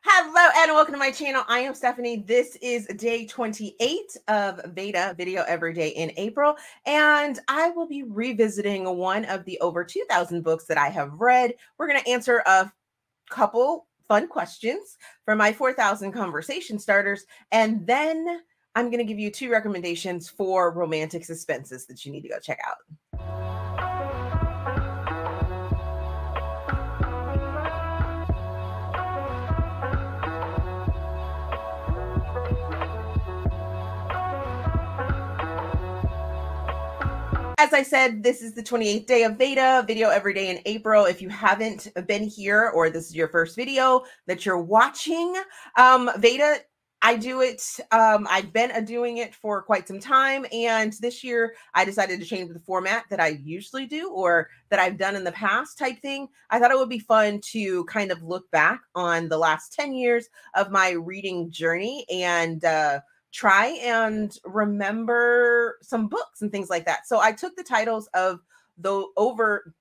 Hello and welcome to my channel. I am Stephanie. This is day 28 of VEDA, Video Every Day in April, and I will be revisiting one of the over 2,000 books that I have read. We're going to answer a couple fun questions for my 4,000 conversation starters, and then I'm going to give you 2 recommendations for romantic suspenses that you need to go check out. As I said, this is the 28th day of VEDA, Video Every Day in April. If you haven't been here or this is your first video that you're watching, VEDA, I do it. I've been doing it for quite some time. And this year I decided to change the format that I usually do or that I've done in the past type thing. I thought it would be fun to kind of look back on the last 10 years of my reading journey and try and remember some books and things like that. So I took the titles of those over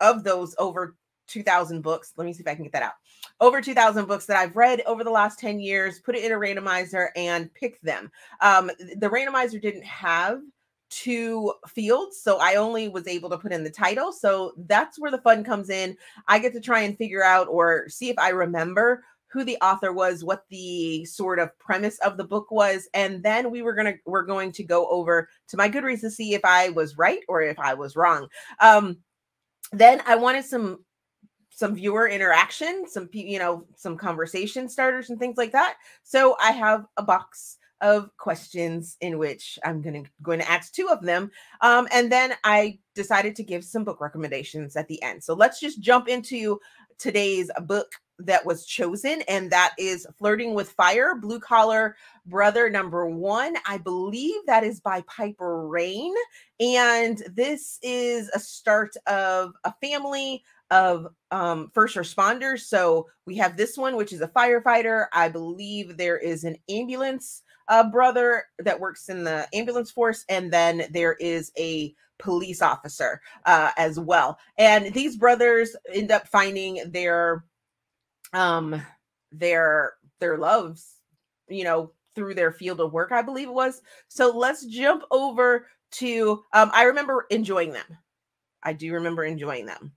2,000 books. Let me see if I can get that out. Over 2,000 books that I've read over the last 10 years, put it in a randomizer and pick them. The randomizer didn't have 2 fields, so I only was able to put in the title. So that's where the fun comes in. I get to try and figure out or see if I remember who the author was, what the sort of premise of the book was, and then we're going to go over to my Goodreads to see if I was right or if I was wrong. Then I wanted some viewer interaction, some conversation starters and things like that. So I have a box of questions in which I'm going to ask 2 of them. And then I decided to give some book recommendations at the end. So let's just jump into today's book that was chosen, and that is Flirting with Fire, Blue Collar Brother #1. I believe that is by Piper Rain, and this is a start of a family of first responders. So we have this one, which is a firefighter. I believe there is an ambulance brother that works in the ambulance force, and then there is a police officer as well. And these brothers end up finding their loves, through their field of work, I believe it was. So let's jump over to, I remember enjoying them. I do remember enjoying them.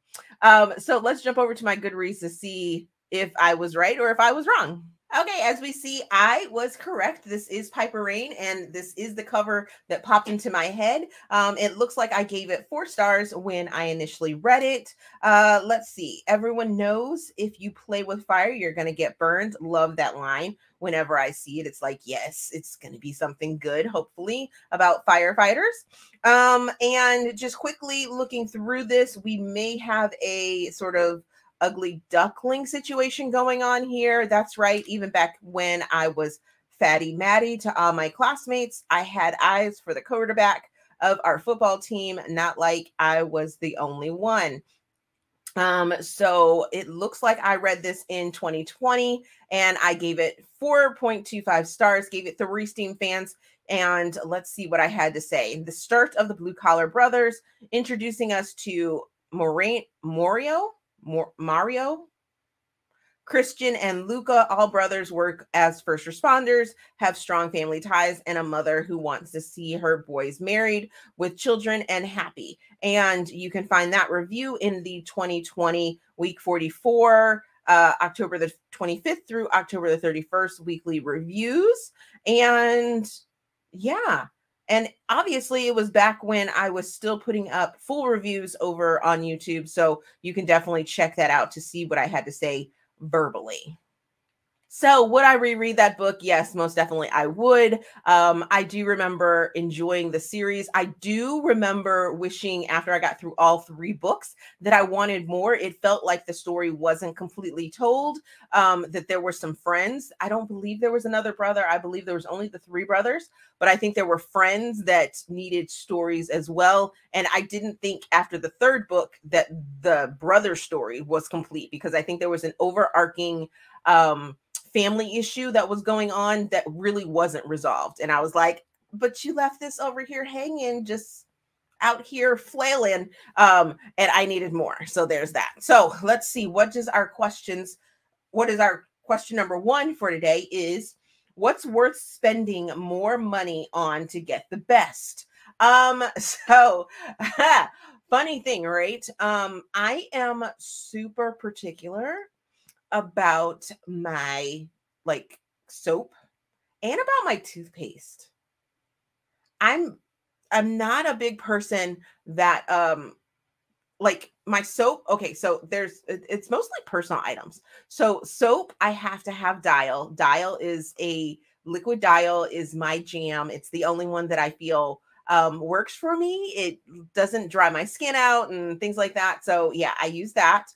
So let's jump over to my Goodreads to see if I was right or if I was wrong. Okay, as we see, I was correct. This is Piper Rain, and this is the cover that popped into my head. It looks like I gave it 4 stars when I initially read it. Let's see. Everyone knows if you play with fire, you're going to get burned. Love that line. Whenever I see it, it's like, yes, it's going to be something good, hopefully, about firefighters. And just quickly looking through this, we may have a sort of ugly duckling situation going on here. That's right. Even back when I was Fatty Maddie to all my classmates, I had eyes for the quarterback of our football team, not like I was the only one. So it looks like I read this in 2020 and I gave it 4.25 stars, gave it 3 Steam fans. And let's see what I had to say. The start of the Blue Collar Brothers, introducing us to Mario, Christian, and Luca. All brothers work as first responders, have strong family ties, and a mother who wants to see her boys married with children and happy. And you can find that review in the 2020 week 44, October the 25th through October the 31st weekly reviews. And yeah. And obviously it was back when I was still putting up full reviews over on YouTube. So you can definitely check that out to see what I had to say verbally. So would I reread that book? Yes, most definitely I would. I do remember enjoying the series. I do remember wishing after I got through all 3 books that I wanted more. It felt like the story wasn't completely told, that there were some friends. I don't believe there was another brother. I believe there was only the 3 brothers, but I think there were friends that needed stories as well. And I didn't think after the 3rd book that the brother story was complete, because I think there was an overarching family issue that was going on that really wasn't resolved. And I was like, but you left this over here hanging, just out here flailing. And I needed more. So there's that. So let's see, what is our question number 1 for today is, what's worth spending more money on to get the best? So funny thing, right? I am super particular about my like soap and about my toothpaste. I'm not a big person that like my soap. Okay, so it's mostly personal items. So soap, I have to have Dial. Dial is a liquid Dial is my jam. It's the only one that I feel works for me. It doesn't dry my skin out and things like that. So yeah, I use that.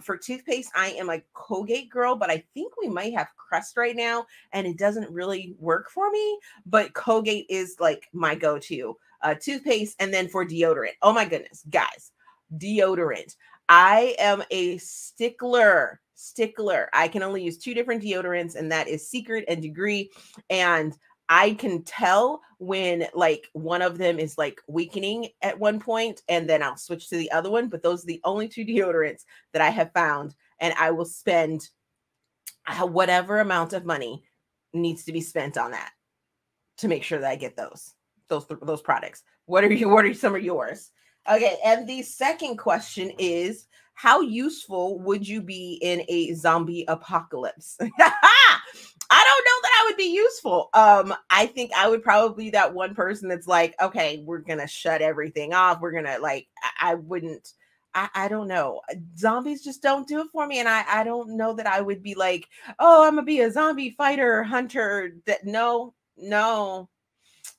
For toothpaste, I am a Colgate girl, but I think we might have Crest right now, and it doesn't really work for me. But Colgate is like my go-to toothpaste. And then for deodorant, oh my goodness, guys, deodorant. I am a stickler. I can only use 2 different deodorants, and that is Secret and Degree. And I can tell when like one of them is like weakening at one point, and then I'll switch to the other one. But those are the only 2 deodorants that I have found, and I will spend whatever amount of money needs to be spent on that to make sure that I get those products. What are some of yours? Okay, and the second question is, how useful would you be in a zombie apocalypse? I don't know that I would be useful. I think I would probably be that one person that's like, okay, we're gonna shut everything off. We're gonna like, I wouldn't. I don't know. Zombies just don't do it for me, and I don't know that I would be like, oh, I'm gonna be a zombie fighter hunter. That no.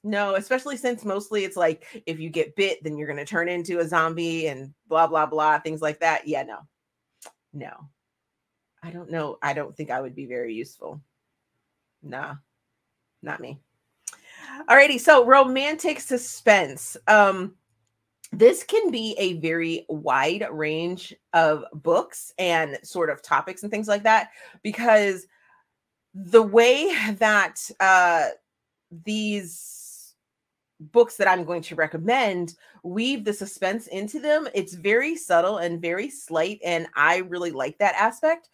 No, especially since mostly it's like if you get bit, then you're going to turn into a zombie and blah, blah, blah, things like that. Yeah, no, I don't know. I don't think I would be very useful. Nah, not me. Alrighty, so romantic suspense. This can be a very wide range of books and sort of topics and things like that, because the way that these books that I'm going to recommend weave the suspense into them, it's very subtle and very slight, and I really like that aspect.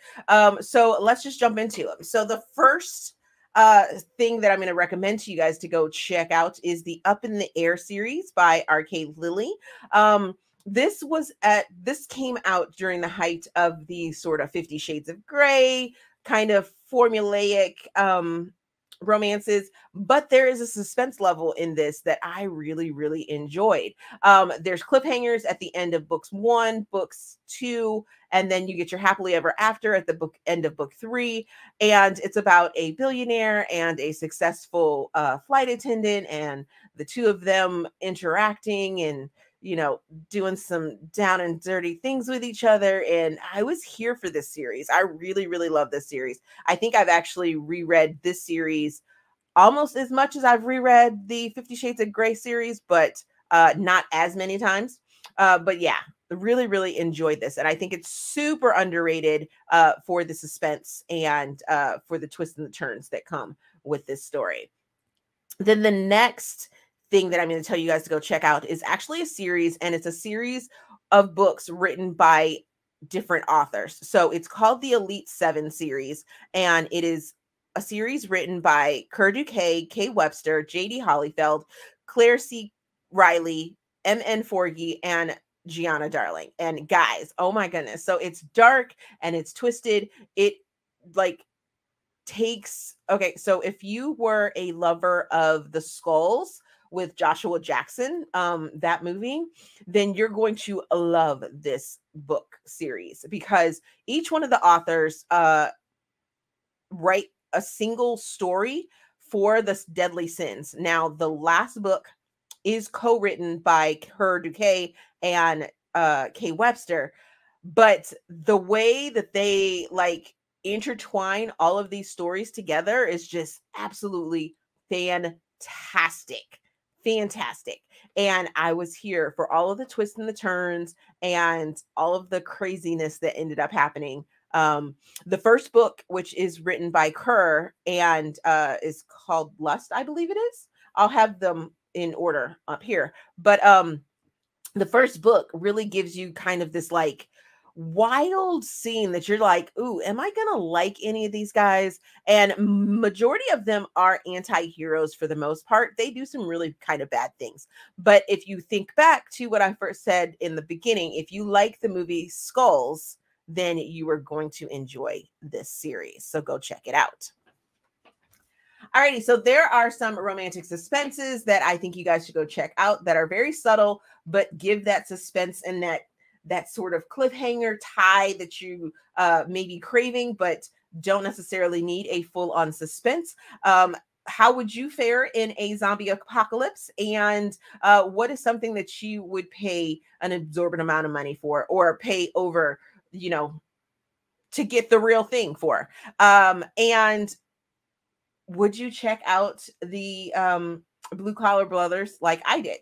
So let's just jump into them. So the first thing that I'm going to recommend to you guys to go check out is the Up in the Air series by R.K. Lilley. This came out during the height of the sort of 50 Shades of Grey kind of formulaic romances, but there is a suspense level in this that I really, really enjoyed. There's cliffhangers at the end of books 1, books 2, and then you get your happily ever after at the end of book 3. And it's about a billionaire and a successful flight attendant, and the 2 of them interacting and doing some down and dirty things with each other. And I was here for this series. I really, really love this series. I think I've actually reread this series almost as much as I've reread the 50 Shades of Grey series, but not as many times. But yeah, really, really enjoyed this. And I think it's super underrated for the suspense and for the twists and the turns that come with this story. Then the next thing that I'm going to tell you guys to go check out is actually a series, and it's a series of books written by different authors. So it's called the Elite 7 series, and it is a series written by Dukey, K. Webster, J.D. Hollyfield, Claire C. Riley, M.N. Forgy, and Giana Darling. And guys, oh my goodness. So it's dark and it's twisted. It like takes, okay, so if you were a lover of The Skulls with Joshua Jackson, that movie, then you're going to love this book series, because each one of the authors write a single story for the deadly sins. Now, the last book is co-written by Dukey and K. Webster, but the way that they like intertwine all of these stories together is just absolutely fantastic. And I was here for all of the twists and the turns and all of the craziness that ended up happening. The first book, which is written by Kerr and is called Lust, I believe it is. I'll have them in order up here. But the first book really gives you kind of this like wild scene that you're like, ooh, am I gonna like any of these guys? And majority of them are anti-heroes for the most part. They do some really kind of bad things. But if you think back to what I first said in the beginning, if you like the movie Skulls, then you are going to enjoy this series. So go check it out. Alrighty, so there are some romantic suspenses that I think you guys should go check out that are very subtle, but give that suspense and that sort of cliffhanger tie that you may be craving, but don't necessarily need a full-on suspense. How would you fare in a zombie apocalypse? And what is something that you would pay an absorbent amount of money for, or pay over, you know, to get the real thing for? And would you check out the Blue Collar Brothers like I did?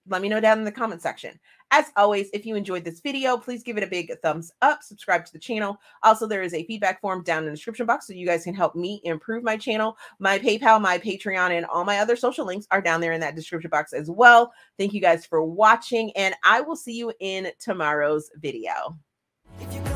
Let me know down in the comment section. As always, if you enjoyed this video, please give it a big thumbs up, subscribe to the channel. Also, there is a feedback form down in the description box so you guys can help me improve my channel. My PayPal, my Patreon, and all my other social links are down there in that description box as well. Thank you guys for watching, and I will see you in tomorrow's video. If you